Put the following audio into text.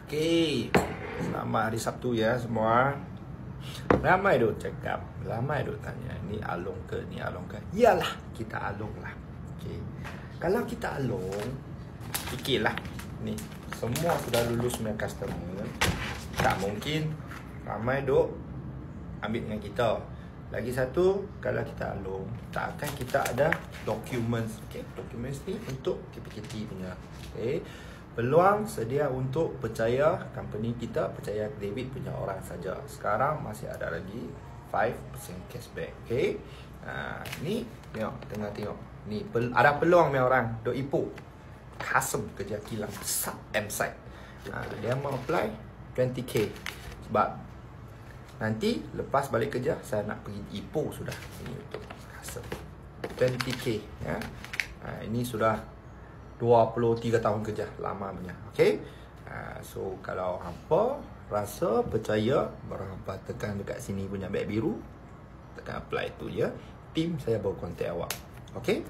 Okey. Selamat hari Sabtu ya semua. Ramai duk cakap, ramai duk tanya, ni Along ke, ni Along ke? Yalah, kita Along lah. Okey. Kalau kita Along, fikirlah. Ni, semua sudah lulus punya customer. Tak mungkin ramai duk ambil dengan kita. Lagi satu, kalau kita Along, tak akan kita ada documents. Okey, documents ni untuk KPKT punya. Okey. Peluang sedia untuk percaya company kita, percaya debit punya orang saja. Sekarang masih ada lagi 5% cashback. Okey. Ni tengok, tengah tengok. Ni ada peluang ni orang duk ipu. Custom kerja kilang sub M-site. Dia mau apply 20k. Sebab nanti lepas balik kerja saya nak pergi ipu sudah. Ini untuk custom 20k ya. Ini sudah 23 tahun kerja, lama punya. Okey. So kalau hampa rasa percaya, baru hampa tekan dekat sini punya beg biru, tekan apply tu je. Tim saya baru kontak awak. Okey.